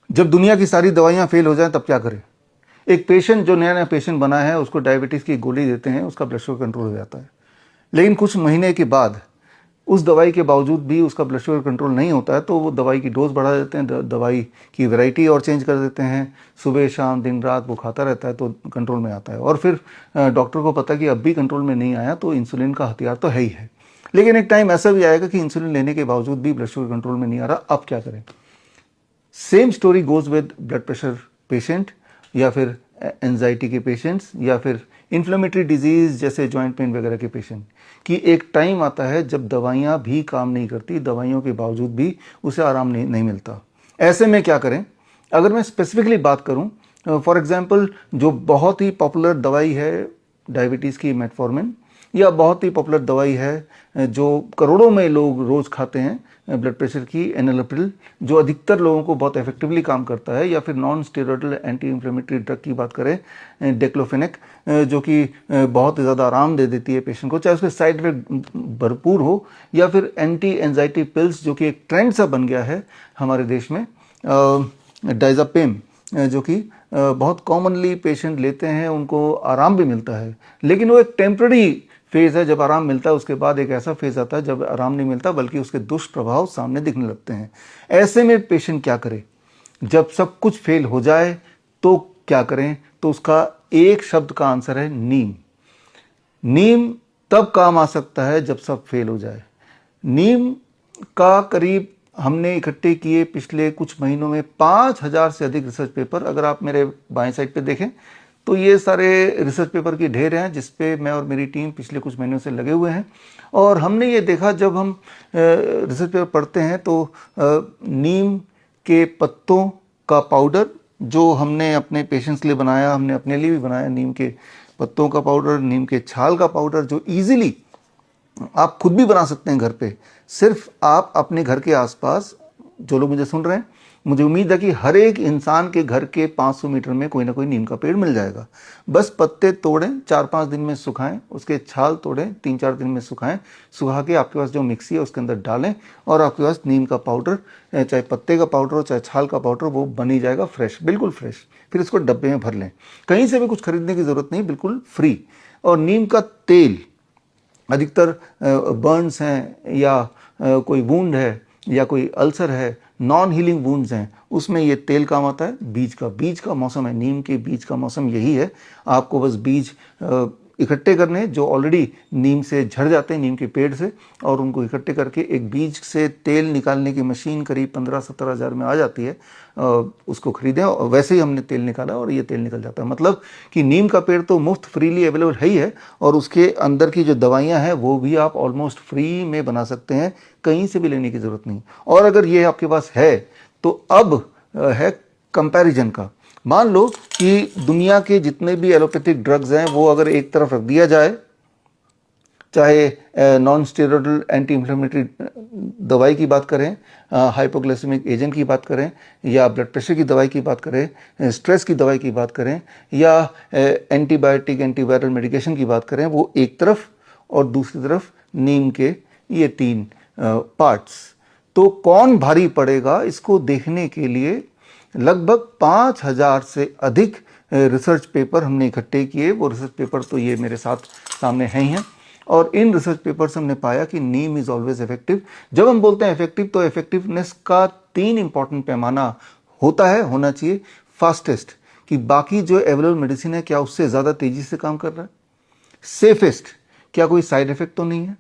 जब दुनिया की सारी दवाइयां फेल हो जाएं तब क्या करें? एक पेशेंट जो नया नया पेशेंट बना है उसको डायबिटीज़ की गोली देते हैं, उसका ब्लड शुगर कंट्रोल हो जाता है। लेकिन कुछ महीने के बाद उस दवाई के बावजूद भी उसका ब्लड शुगर कंट्रोल नहीं होता है, तो वो दवाई की डोज बढ़ा देते हैं, दवाई की वैरायटी और चेंज कर देते हैं। सुबह शाम दिन रात वो खाता रहता है तो कंट्रोल में आता है। और फिर डॉक्टर को पता कि अब भी कंट्रोल में नहीं आया, तो इंसुलिन का हथियार तो है ही है। लेकिन एक टाइम ऐसा भी आएगा कि इंसुलिन लेने के बावजूद भी ब्लड शुगर कंट्रोल में नहीं आ रहा, अब क्या करें? Same story goes with blood pressure patient, या फिर एंजाइटी के पेशेंट्स, या फिर इन्फ्लेमेटरी डिजीज जैसे जॉइंट पेन वगैरह के पेशेंट, कि एक टाइम आता है जब दवाइयाँ भी काम नहीं करती, दवाइयों के बावजूद भी उसे आराम नहीं मिलता। ऐसे में क्या करें? अगर मैं स्पेसिफिकली बात करूं, फॉर एग्जांपल जो बहुत ही पॉपुलर दवाई है डायबिटीज़ की, मेटफॉर्मिन, या बहुत ही पॉपुलर दवाई है जो करोड़ों में लोग रोज़ खाते हैं ब्लड प्रेशर की, एनालिप्रिल, जो अधिकतर लोगों को बहुत इफेक्टिवली काम करता है, या फिर non steroidal anti inflammatory drug की बात करें, डेक्लोफेनेक, जो कि बहुत ज़्यादा आराम दे देती है पेशेंट को, चाहे उसके साइड इफेक्ट भरपूर हो, या फिर एंटी एंजाइटी पिल्स जो कि एक ट्रेंड सा बन गया है हमारे देश में, डायज़ापेम, जो कि बहुत कॉमनली पेशेंट लेते हैं, उनको आराम भी मिलता है। लेकिन वो एक टेम्पररी फेज़ है, जब आराम मिलता है उसके बाद एक ऐसा फेज़ आता है जब आराम नहीं मिलता, बल्कि उसके दुष्प्रभाव सामने दिखने लगते हैं। ऐसे में पेशेंट क्या करे? जब सब कुछ फेल हो जाए तो क्या करें? तो उसका एक शब्द का आंसर है नीम। नीम तब काम आ सकता है जब सब फेल हो जाए। नीम का करीब हमने इकट्ठे किए पिछले कुछ महीनों में 5000 से अधिक रिसर्च पेपर। अगर आप मेरे बाएं साइड पे देखें तो ये सारे रिसर्च पेपर की ढेर हैं जिस पे मैं और मेरी टीम पिछले कुछ महीनों से लगे हुए हैं। और हमने ये देखा, जब हम रिसर्च पेपर पढ़ते हैं तो नीम के पत्तों का पाउडर जो हमने अपने पेशेंट्स के लिए बनाया, हमने अपने लिए भी बनाया, नीम के पत्तों का पाउडर, नीम के छाल का पाउडर, जो ईजिली आप खुद भी बना सकते हैं घर पे। सिर्फ आप अपने घर के आसपास, जो लोग मुझे सुन रहे हैं, मुझे उम्मीद है कि हर एक इंसान के घर के 500 मीटर में कोई ना कोई नीम का पेड़ मिल जाएगा। बस पत्ते तोड़ें, 4-5 दिन में सुखाएं, उसके छाल तोड़ें, 3-4 दिन में सुखाएं, सुखा के आपके पास जो मिक्सी है उसके अंदर डालें, और आपके पास नीम का पाउडर, चाहे पत्ते का पाउडर हो चाहे छाल का पाउडर, वो बन ही जाएगा फ्रेश, बिल्कुल फ्रेश। फिर इसको डब्बे में भर लें, कहीं से भी कुछ खरीदने की ज़रूरत नहीं, बिल्कुल फ्री। और नीम का तेल, अधिकतर बर्न्स हैं, या कोई वूंड है, या कोई अल्सर है, नॉन हीलिंग वूंड्स हैं, उसमें ये तेल काम आता है। बीज का मौसम है, नीम के बीज का मौसम यही है। आपको बस बीज इकट्ठे करने जो ऑलरेडी नीम से झड़ जाते हैं, नीम के पेड़ से, और उनको इकट्ठे करके एक बीज से तेल निकालने की मशीन करीब 15-17 हज़ार में आ जाती है, उसको खरीदें, और वैसे ही हमने तेल निकाला और ये तेल निकल जाता है। मतलब कि नीम का पेड़ तो मुफ्त फ्रीली अवेलेबल है ही है, और उसके अंदर की जो दवाइयाँ हैं वो भी आप ऑलमोस्ट फ्री में बना सकते हैं, कहीं से भी लेने की ज़रूरत नहीं। और अगर ये आपके पास है तो अब है कंपैरिजन का। मान लो कि दुनिया के जितने भी एलोपैथिक ड्रग्स हैं वो अगर एक तरफ रख दिया जाए, चाहे नॉन स्टेरॉयडल एंटी इंफ्लेमेटरी दवाई की बात करें, हाइपोग्लाइसेमिक एजेंट की बात करें, या ब्लड प्रेशर की दवाई की बात करें, स्ट्रेस की दवाई की बात करें, या एंटीबायोटिक एंटीवायरल मेडिकेशन की बात करें, वो एक तरफ, और दूसरी तरफ नीम के ये 3 पार्ट्स, तो कौन भारी पड़ेगा? इसको देखने के लिए लगभग 5000 से अधिक रिसर्च पेपर हमने इकट्ठे किए। वो रिसर्च पेपर तो ये मेरे साथ सामने हैं ही हैं, और इन रिसर्च पेपर से हमने पाया कि नीम इज ऑलवेज इफेक्टिव। जब हम बोलते हैं इफेक्टिव, तो इफेक्टिवनेस का 3 इंपॉर्टेंट पैमाना होना चाहिए। फास्टेस्ट, कि बाकी जो अवेलेबल मेडिसिन है क्या उससे ज़्यादा तेजी से काम कर रहा है। सेफेस्ट, क्या कोई साइड इफेक्ट तो नहीं है।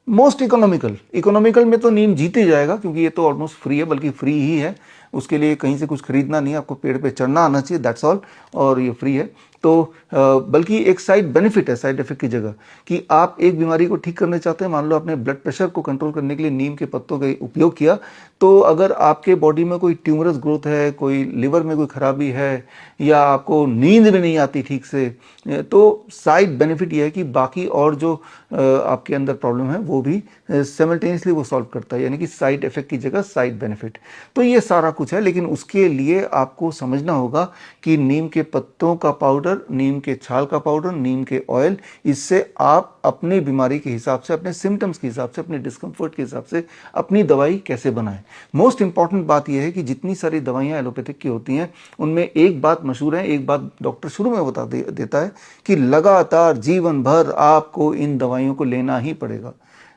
मोस्ट इकोनॉमिकल में तो नीम जीत ही जाएगा, क्योंकि ये तो ऑलमोस्ट फ्री है, बल्कि फ्री ही है, उसके लिए कहीं से कुछ खरीदना नहीं है, आपको पेड़ पे चढ़ना आना चाहिए, दैट्स ऑल, और ये फ्री है। तो बल्कि एक साइड बेनिफिट है साइड इफेक्ट की जगह, कि आप एक बीमारी को ठीक करना चाहते हैं, मान लो आपने ब्लड प्रेशर को कंट्रोल करने के लिए नीम के पत्तों का उपयोग किया, तो अगर आपके बॉडी में कोई ट्यूमरस ग्रोथ है, कोई लिवर में कोई खराबी है, या आपको नींद में नहीं आती ठीक से, तो साइड बेनिफिट ये है कि बाकी और जो आपके अंदर प्रॉब्लम है वो भी सिमल्टेनियसली वो सॉल्व करता है, यानी कि साइड इफेक्ट की जगह साइड बेनिफिट। तो ये सारा कुछ कुछ है, लेकिन उसके लिए आपको समझना होगा कि नीम के पत्तों का पाउडर, नीम के छाल का पाउडर, नीम के ऑयल, इससे आप अपनी बीमारी के हिसाब से, अपने सिम्टम्स के हिसाब से, अपने डिस्कम्फर्ट के हिसाब से अपनी दवाई कैसे बनाएं। मोस्ट इंपॉर्टेंट बात यह है कि जितनी सारी दवाइयाँ एलोपैथिक की होती हैं उनमें एक बात मशहूर है, एक बात डॉक्टर शुरू में बता देता है कि लगातार जीवन भर आपको इन दवाइयों को लेना ही पड़ेगा।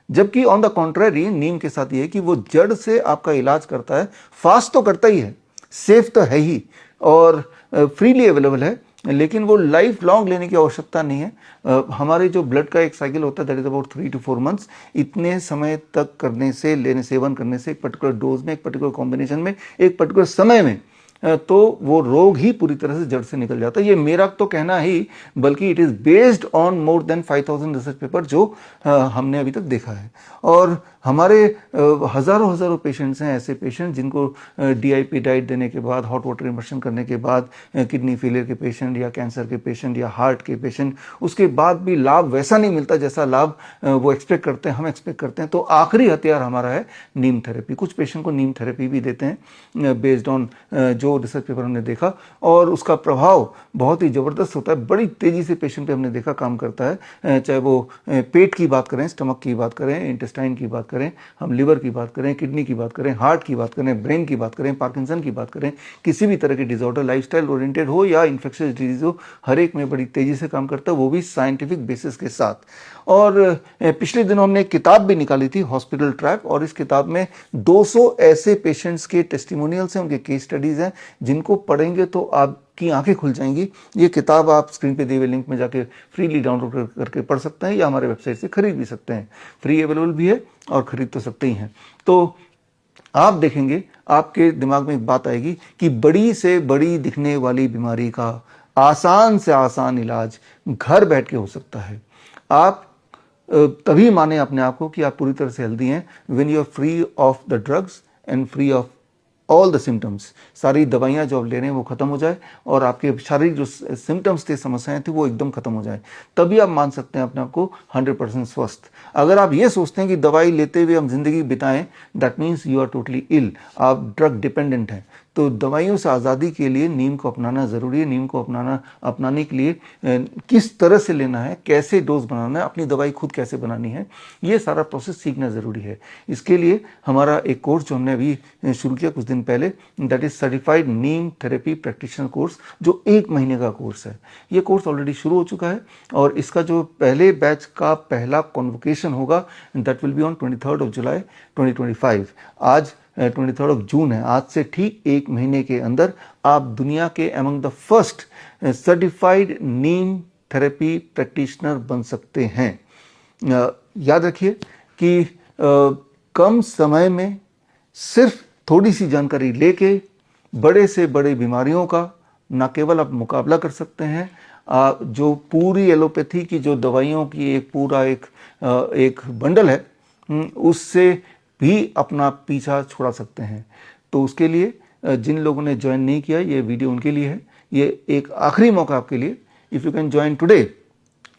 जबकि ऑन द कॉन्ट्रेरी नीम के साथ ये है कि वो जड़ से आपका इलाज करता है, फास्ट तो करता ही है, सेफ तो है ही और फ्रीली अवेलेबल है, लेकिन वो लाइफ लॉन्ग लेने की आवश्यकता नहीं है। हमारे जो ब्लड का एक साइकिल होता है that is about 3 to 4 months, इतने समय तक करने से, सेवन करने से, एक पर्टिकुलर डोज में, एक पर्टिकुलर कॉम्बिनेशन में, एक पर्टिकुलर समय में, तो वो रोग ही पूरी तरह से जड़ से निकल जाता है। ये मेरा तो कहना ही, बल्कि it is based on more than 5000 research paper जो हमने अभी तक देखा है। और हमारे हज़ारों पेशेंट्स हैं, ऐसे पेशेंट जिनको DIP डाइट देने के बाद, हॉट वाटर इमर्शन करने के बाद, किडनी फेलियर के पेशेंट या कैंसर के पेशेंट या हार्ट के पेशेंट, उसके बाद भी लाभ वैसा नहीं मिलता जैसा लाभ वो एक्सपेक्ट करते हैं, हम एक्सपेक्ट करते हैं। तो आखिरी हथियार हमारा है नीम थेरेपी। कुछ पेशेंट को नीम थेरेपी भी देते हैं बेस्ड ऑन जो रिसर्च पेपर हमने देखा, और उसका प्रभाव बहुत ही ज़बरदस्त होता है, बड़ी तेज़ी से पेशेंट पे हमने देखा काम करता है। चाहे वो पेट की बात करें, स्टमक की बात करें, इंटेस्टाइन की बात करें, हम लिवर की बात करें, किडनी की बात करें, हार्ट की बात करें, ब्रेन की बात करें, पार्किंसन की बात करें, किसी भी तरह की डिसऑर्डर, लाइफस्टाइल ओरिएंटेड हो या इन्फेक्शियस डिजीज हो, हर एक में बड़ी तेज़ी से काम करता है, वो भी साइंटिफिक बेसिस के साथ। और पिछले दिनों हमने एक किताब भी निकाली थी, हॉस्पिटल ट्रैक, और इस किताब में 200 ऐसे पेशेंट्स के टेस्टिमोनियल्स हैं, उनके केस स्टडीज़ हैं, जिनको पढ़ेंगे तो आपकी आंखें खुल जाएंगी। ये किताब आप स्क्रीन पे दिए हुए लिंक में जाके फ्रीली डाउनलोड करके पढ़ सकते हैं या हमारे वेबसाइट से खरीद भी सकते हैं। फ्री अवेलेबल भी है और खरीद तो सकते ही हैं। तो आप देखेंगे, आपके दिमाग में एक बात आएगी कि बड़ी से बड़ी दिखने वाली बीमारी का आसान से आसान इलाज घर बैठ के हो सकता है। आप तभी माने अपने आप को कि आप पूरी तरह से हेल्दी हैं when you are free of the drugs and free of all the symptoms. सारी दवाइयाँ जो आप ले रहे हैं वो खत्म हो जाए और आपके शारीरिक जो सिम्टम्स थे, समस्याएं थी, वो एकदम खत्म हो जाए, तभी आप मान सकते हैं अपने आप को 100% स्वस्थ। अगर आप ये सोचते हैं कि दवाई लेते हुए हम जिंदगी बिताएं, that means you are totally ill, आप ड्रग डिपेंडेंट हैं। तो दवाइयों से आज़ादी के लिए नीम को अपनाना ज़रूरी है। नीम को अपनाने के लिए किस तरह से लेना है, कैसे डोज बनाना है, अपनी दवाई खुद कैसे बनानी है, ये सारा प्रोसेस सीखना ज़रूरी है। इसके लिए हमारा एक कोर्स जो हमने अभी शुरू किया कुछ दिन पहले, that is certified neem therapy practitioner course, जो 1 महीने का कोर्स है। ये कोर्स ऑलरेडी शुरू हो चुका है और इसका जो पहले बैच का पहला कॉन्वोकेशन होगा, दैट विल बी ऑन 23 जुलाई 2025। आज 23 जून है। आज से ठीक 1 महीने के अंदर आप दुनिया के among the first certified neem therapy practitioner बन सकते हैं। याद रखिए कि कम समय में सिर्फ थोड़ी सी जानकारी लेके बड़े से बड़े बीमारियों का न केवल आप मुकाबला कर सकते हैं, जो पूरी एलोपैथी की जो दवाइयों की एक बंडल है, उससे भी अपना पीछा छुड़ा सकते हैं। तो उसके लिए जिन लोगों ने ज्वाइन नहीं किया, ये वीडियो उनके लिए है। ये एक आखिरी मौका आपके लिए, if you can join today,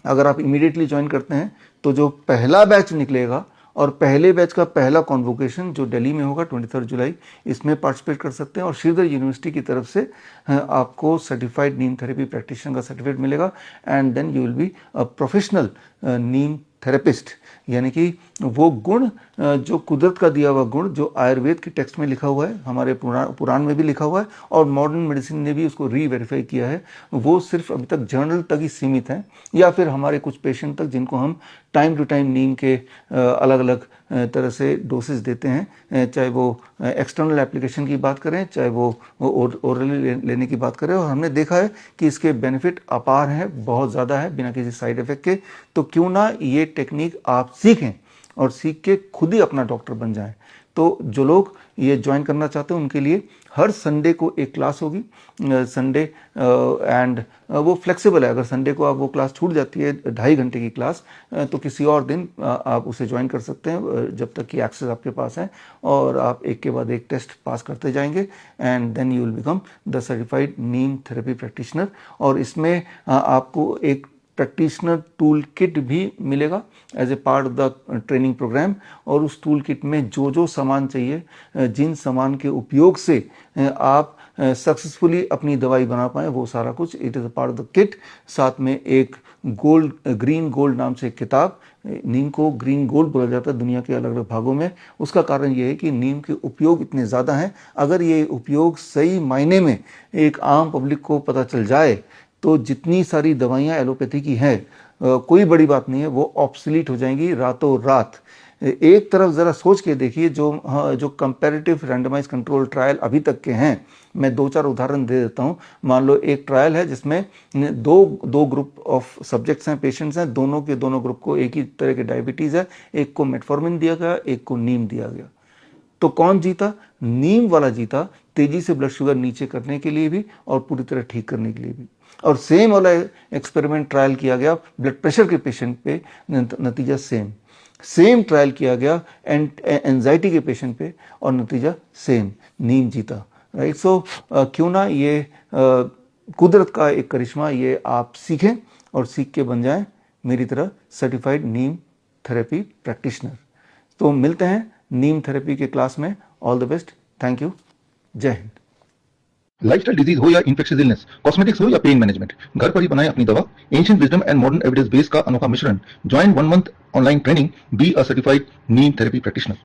अगर आप इमीडिएटली ज्वाइन करते हैं तो जो पहला बैच निकलेगा और पहले बैच का पहला कॉन्वोकेशन जो दिल्ली में होगा 23 जुलाई, इसमें पार्टिसिपेट कर सकते हैं और श्रीधर यूनिवर्सिटी की तरफ से आपको सर्टिफाइड नीम थेरेपी प्रैक्टिशनर का सर्टिफिकेट मिलेगा and then you will be a professional neem therapist. यानी कि वो गुण, जो कुदरत का दिया हुआ गुण, जो आयुर्वेद के टेक्स्ट में लिखा हुआ है, हमारे पुराण में भी लिखा हुआ है और मॉडर्न मेडिसिन ने भी उसको रीवेरीफाई किया है, वो सिर्फ अभी तक जर्नल तक ही सीमित हैं, या फिर हमारे कुछ पेशेंट तक जिनको हम टाइम टू टाइम नीम के अलग अलग तरह से डोसेज देते हैं, चाहे वो एक्सटर्नल एप्लीकेशन की बात करें, चाहे वो ओरली लेने की बात करें। और हमने देखा है कि इसके बेनिफिट अपार हैं, बहुत ज़्यादा है, बिना किसी साइड इफेक्ट के। तो क्यों ना ये टेक्निक आप सीखें और सीख के खुद ही अपना डॉक्टर बन जाएं। तो जो लोग ये ज्वाइन करना चाहते हैं उनके लिए हर संडे को एक क्लास होगी, संडे, एंड वो फ्लेक्सिबल है। अगर संडे को आप वो क्लास छूट जाती है 2.5 घंटे की क्लास, तो किसी और दिन आप उसे ज्वाइन कर सकते हैं जब तक कि एक्सेस आपके पास है, और आप एक के बाद एक टेस्ट पास करते जाएंगे and then you will become the certified neem therapy practitioner. और इसमें आपको एक प्रैक्टिशनर टूल किट भी मिलेगा as a part of the training program. और उस टूल किट में जो जो सामान चाहिए, जिन सामान के उपयोग से आप सक्सेसफुली अपनी दवाई बना पाए, वो सारा कुछ it is a part of the kit. साथ में एक ग्रीन गोल्ड नाम से एक किताब, नीम को ग्रीन गोल्ड बोला जाता है दुनिया के अलग अलग भागों में। उसका कारण ये है कि नीम के उपयोग इतने ज़्यादा हैं, अगर ये उपयोग सही मायने में एक आम पब्लिक को पता चल जाए तो जितनी सारी दवाइयाँ एलोपैथी की हैं, कोई बड़ी बात नहीं है, वो ऑब्सोलीट हो जाएंगी रातों रात। एक तरफ ज़रा सोच के देखिए, जो कंपैरेटिव रैंडमाइज कंट्रोल ट्रायल अभी तक के हैं, मैं 2-4 उदाहरण दे देता हूँ। मान लो एक ट्रायल है जिसमें दो ग्रुप ऑफ सब्जेक्ट्स हैं, पेशेंट्स हैं, दोनों के दोनों ग्रुप को एक ही तरह के डायबिटीज़ है, एक को मेटफॉर्मिन दिया गया, एक को नीम दिया गया। तो कौन जीता? नीम वाला जीता, तेजी से ब्लड शुगर नीचे करने के लिए भी और पूरी तरह ठीक करने के लिए भी। और सेम वाला एक्सपेरिमेंट ट्रायल किया गया ब्लड प्रेशर के पेशेंट पे, नतीजा सेम ट्रायल किया गया एंजाइटी के पेशेंट पे और नतीजा सेम, नीम जीता। राइट। सो क्यों ना ये कुदरत का एक करिश्मा ये आप सीखें और सीख के बन जाएं मेरी तरह सर्टिफाइड नीम थेरेपी प्रैक्टिशनर। तो मिलते हैं नीम थेरेपी के क्लास में। All the best, thank you, जय हिंद। लाइफस्टाइल डिजीज हो या इन्फेक्शियस इलनेस, कॉस्मेटिक्स हो या पेन मैनेजमेंट, घर पर ही बनाएं अपनी दवा। Ancient wisdom and modern evidence base का अनोखा मिश्रण। Join 1 month online training, be a certified neem therapy practitioner.